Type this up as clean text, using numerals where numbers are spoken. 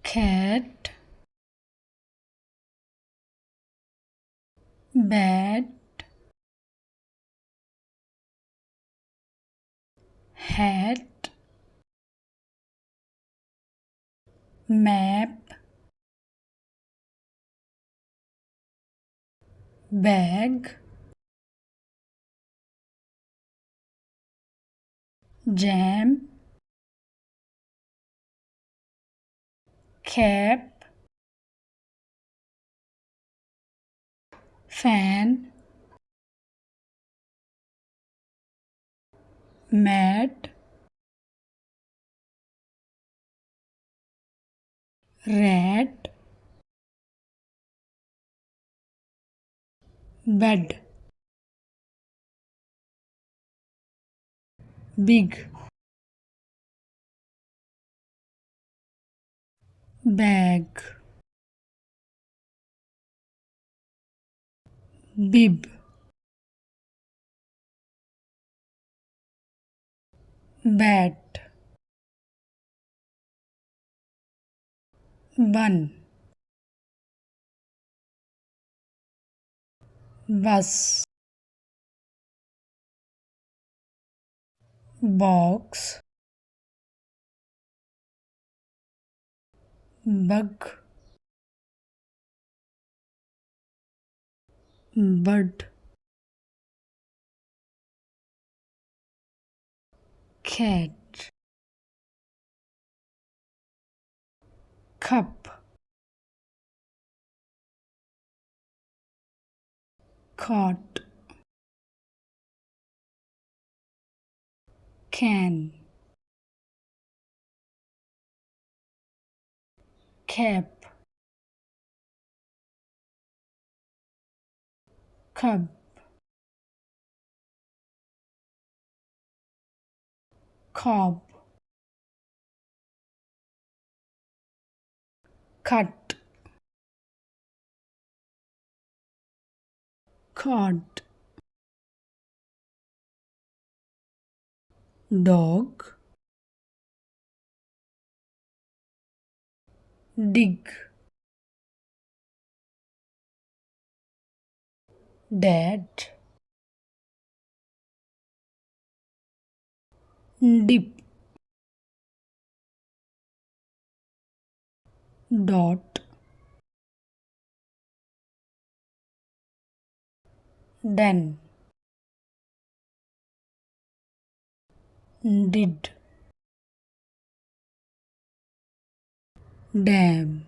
cat, bat, hat, map, bag, jam, cap, fan, mat, rat, bed, big, bag, bib, bat, bun, bus, box, bug, bud, cat, cup, cot, can, cap, cub, cob, cut, cod, dog, dig, dad, dip, dot, den, did, dam,